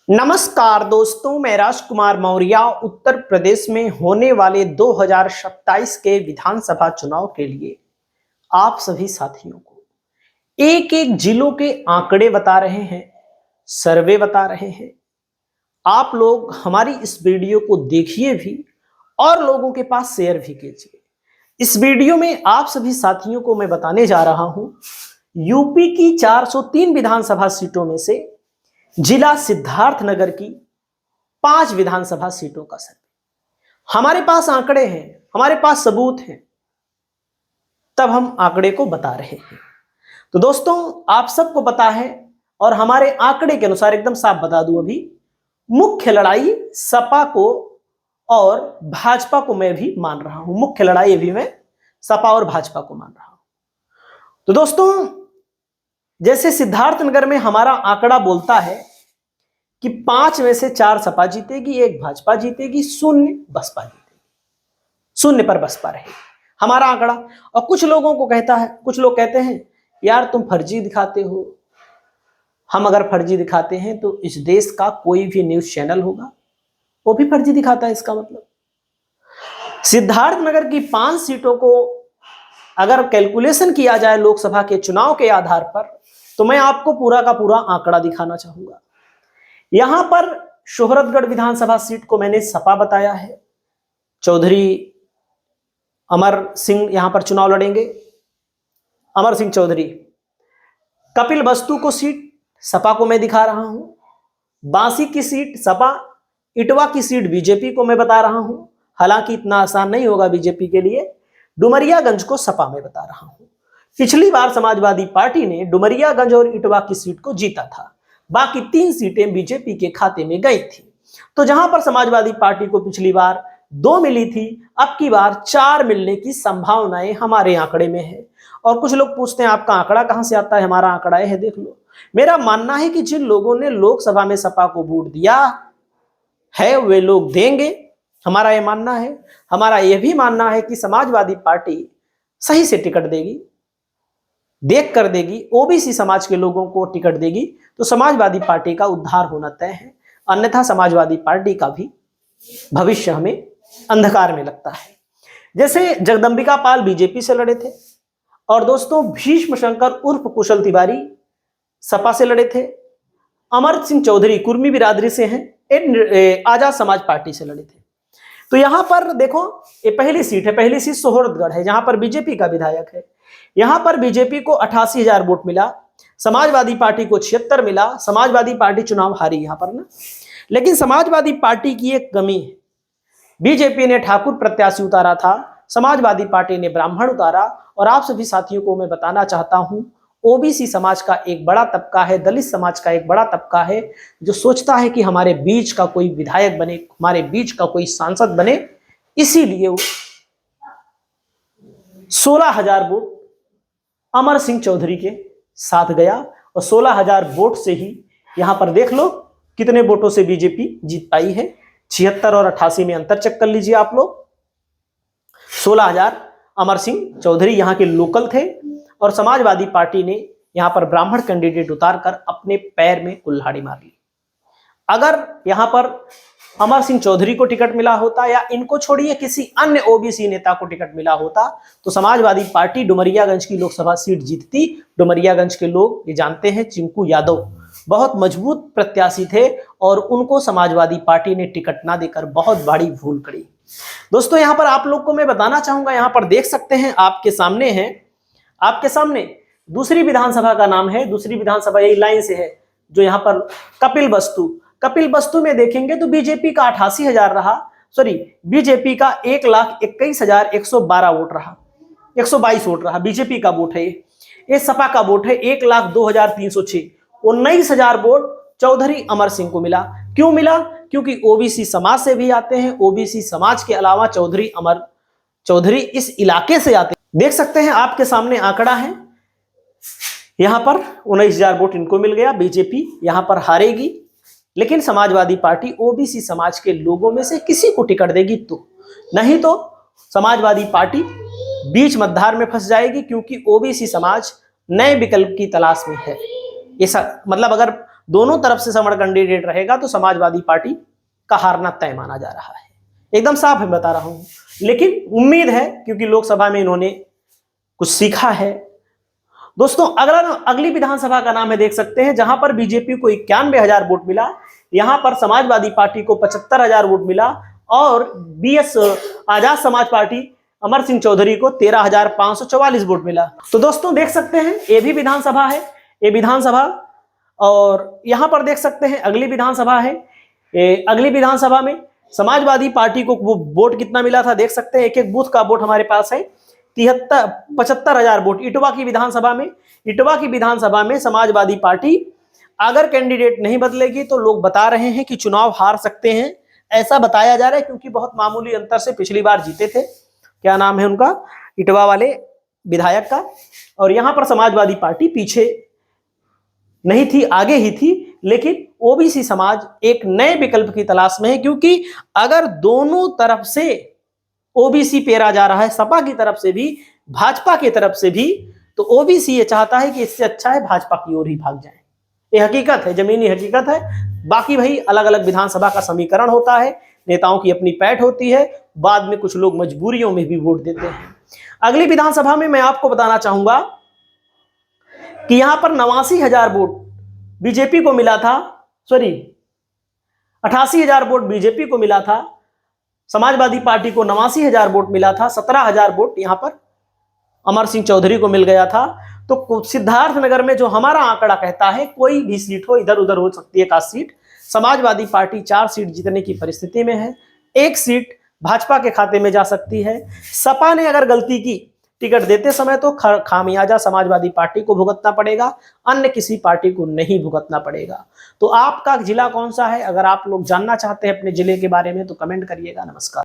नमस्कार दोस्तों, मैं राजकुमार मौर्य उत्तर प्रदेश में होने वाले 2027 के विधानसभा चुनाव के लिए आप सभी साथियों को एक एक जिलों के आंकड़े बता रहे हैं, सर्वे बता रहे हैं। आप लोग हमारी इस वीडियो को देखिए भी और लोगों के पास शेयर भी कीजिए। इस वीडियो में आप सभी साथियों को मैं बताने जा रहा हूं यूपी की 403 विधानसभा सीटों में से जिला सिद्धार्थनगर की 5 विधानसभा सीटों का सर्वे। हमारे पास आंकड़े हैं, हमारे पास सबूत हैं, तब हम आंकड़े को बता रहे हैं। तो दोस्तों, आप सबको पता है और हमारे आंकड़े के अनुसार एकदम साफ बता दूं, अभी मुख्य लड़ाई सपा को और भाजपा को मैं भी मान रहा हूं। मुख्य लड़ाई अभी मैं सपा और भाजपा को मान रहा हूं। तो दोस्तों, जैसे सिद्धार्थनगर में हमारा आंकड़ा बोलता है कि 5 में से 4 सपा जीतेगी, 1 भाजपा जीतेगी, 0 बसपा जीतेगी, 0 पर बसपा रहेगी, हमारा आंकड़ा। और कुछ लोगों को कहता है, कुछ लोग कहते हैं यार तुम फर्जी दिखाते हो। हम अगर फर्जी दिखाते हैं तो इस देश का कोई भी न्यूज चैनल होगा वो भी फर्जी दिखाता है। इसका मतलब सिद्धार्थनगर की 5 सीटों को अगर कैलकुलेशन किया जाए लोकसभा के चुनाव के आधार पर, तो मैं आपको पूरा का पूरा आंकड़ा दिखाना चाहूंगा। यहां पर शोहरतगढ़ विधानसभा सीट को मैंने सपा बताया है, चौधरी अमर सिंह यहां पर चुनाव लड़ेंगे, अमर सिंह चौधरी। कपिल वस्तु को सीट सपा को मैं दिखा रहा हूं, बांसी की सीट सपा, इटवा की सीट बीजेपी को मैं बता रहा हूं, हालांकि इतना आसान नहीं होगा बीजेपी के लिए। डुमरियागंज को सपा में बता रहा हूं। पिछली बार समाजवादी पार्टी ने डुमरियागंज और इटवा की सीट को जीता था, बाकी 3 सीटें बीजेपी के खाते में गई थी। तो जहां पर समाजवादी पार्टी को पिछली बार 2 मिली थी, अब की बार 4 मिलने की संभावनाएं हमारे आंकड़े में है। और कुछ लोग पूछते हैं आपका आंकड़ा कहां से आता है? हमारा आंकड़ा है, देख लो। मेरा मानना है कि जिन लोगों ने लोकसभा में सपा को वोट दिया है वे लोग देंगे, हमारा यह मानना है। हमारा यह भी मानना है कि समाजवादी पार्टी सही से टिकट देगी, देख कर देगी, ओबीसी समाज के लोगों को टिकट देगी, तो समाजवादी पार्टी का उद्धार होना तय है। अन्यथा समाजवादी पार्टी का भी भविष्य हमें अंधकार में लगता है। जैसे जगदंबिका पाल बीजेपी से लड़े थे, और दोस्तों भीष्म शंकर उर्फ कुशल तिवारी सपा से लड़े थे। अमर सिंह चौधरी कुर्मी बिरादरी से हैं, आजाद समाज पार्टी से लड़े थे। तो यहां पर देखो, ये पहली सीट है, पहली सीट सोहरतगढ़ है, जहां पर बीजेपी का विधायक है। यहां पर बीजेपी को 88,000 वोट मिला, समाजवादी पार्टी को 76 मिला। समाजवादी पार्टी चुनाव हारी यहां पर ना। लेकिन समाजवादी पार्टी की एक कमी है, बीजेपी ने ठाकुर प्रत्याशी उतारा था, समाजवादी पार्टी ने ब्राह्मण उतारा। और आप सभी साथियों को मैं बताना चाहता हूं, ओबीसी समाज का एक बड़ा तबका है, दलित समाज का एक बड़ा तबका है, जो सोचता है कि हमारे बीच का कोई विधायक बने, हमारे बीच का कोई सांसद बने। इसीलिए 16,000 वोट अमर सिंह चौधरी के साथ गया, और 16,000 वोट से ही यहां पर देख लो कितने वोटों से बीजेपी जीत पाई है। 76 और 88 में अंतर चेक कर लीजिए आप लोग। 16,000 अमर सिंह चौधरी यहां के लोकल थे, और समाजवादी पार्टी ने यहां पर ब्राह्मण कैंडिडेट उतारकर अपने पैर में कुल्हाड़ी मार ली। अगर यहां पर अमर सिंह चौधरी को टिकट मिला होता, या इनको छोड़िए किसी अन्य ओबीसी नेता को टिकट मिला होता, तो समाजवादी पार्टी डुमरियागंज की लोकसभा सीट जीतती। डुमरियागंज के लोग ये जानते हैं, चिंकू यादव बहुत मजबूत प्रत्याशी थे, और उनको समाजवादी पार्टी ने टिकट ना देकर बहुत बड़ी भूल करी। दोस्तों, यहां पर आप लोग को मैं बताना चाहूंगा, यहां पर देख सकते हैं, आपके सामने है, आपके सामने दूसरी विधानसभा का नाम है। दूसरी विधानसभा यही लाइन से है, जो यहां पर कपिल वस्तु। कपिल वस्तु में देखेंगे तो बीजेपी का 88,000 रहा, सॉरी बीजेपी का 1,21,112 वोट रहा, 122 वोट रहा, बीजेपी का वोट है ये सपा का वोट है 1,02,306। 19,000 वोट चौधरी अमर सिंह को मिला। क्यों मिला? क्योंकि ओबीसी समाज से भी आते हैं, ओबीसी समाज के अलावा चौधरी इस इलाके से आते हैं। देख सकते हैं आपके सामने आंकड़ा है, यहां पर 19,000 वोट इनको मिल गया। बीजेपी यहां पर हारेगी, लेकिन समाजवादी पार्टी ओबीसी समाज के लोगों में से किसी को टिकट देगी, तो नहीं तो समाजवादी पार्टी बीच मध्यार में फंस जाएगी, क्योंकि ओबीसी समाज नए विकल्प की तलाश में है। ऐसा मतलब अगर दोनों तरफ से समर कैंडिडेट रहेगा तो समाजवादी पार्टी का हारना तय माना जा रहा है। एकदम साफ है बता रहा हूं, लेकिन उम्मीद है क्योंकि लोकसभा में इन्होंने कुछ सीखा है। दोस्तों अगली विधानसभा का नाम है, देख सकते हैं, जहां पर बीजेपी को 91,000 वोट मिला, यहां पर समाजवादी पार्टी को 75,000 वोट मिला और बीएस आजाद समाज पार्टी अमर सिंह चौधरी को 13,544 वोट मिला। तो दोस्तों देख सकते हैं ये भी विधानसभा है, ये विधानसभा, और यहां पर देख सकते हैं अगली विधानसभा है। अगली विधानसभा में समाजवादी पार्टी को वो वोट कितना मिला था देख सकते हैं, एक एक बूथ का वोट हमारे पास है 75,000 वोट। इटवा की विधानसभा में समाजवादी पार्टी अगर कैंडिडेट नहीं बदलेगी तो लोग बता रहे हैं कि चुनाव हार सकते हैं, ऐसा बताया जा रहा है, क्योंकि बहुत मामूली अंतर से पिछली बार जीते थे। क्या नाम है उनका, इटवा वाले विधायक का। और यहां पर समाजवादी पार्टी पीछे नहीं थी, आगे ही थी, लेकिन ओबीसी समाज एक नए विकल्प की तलाश में है, क्योंकि अगर दोनों तरफ से ओबीसी पेरा जा रहा है, सपा की तरफ से भी भाजपा की तरफ से भी, तो ओबीसी ये चाहता है कि इससे अच्छा है भाजपा की ओर ही भाग जाए। ये हकीकत है, जमीनी हकीकत है। बाकी भाई अलग अलग विधानसभा का समीकरण होता है, नेताओं की अपनी पैठ होती है, बाद में कुछ लोग मजबूरियों में भी वोट देते हैं। अगली विधानसभा में मैं आपको बताना चाहूंगा कि यहां पर 89,000 वोट बीजेपी को मिला था, 88,000 वोट बीजेपी को मिला था, समाजवादी पार्टी को 89,000 वोट मिला था, 17,000 वोट यहां पर अमर सिंह चौधरी को मिल गया था। तो सिद्धार्थनगर में जो हमारा आंकड़ा कहता है, कोई भी सीट हो, इधर उधर हो सकती है, 1 सीट समाजवादी पार्टी 4 सीट जीतने की परिस्थिति में है, 1 सीट भाजपा के खाते में जा सकती है। सपा ने अगर गलती की टिकट देते समय तो खामियाजा समाजवादी पार्टी को भुगतना पड़ेगा, अन्य किसी पार्टी को नहीं भुगतना पड़ेगा। तो आपका जिला कौन सा है, अगर आप लोग जानना चाहते हैं अपने जिले के बारे में तो कमेंट करिएगा। नमस्कार।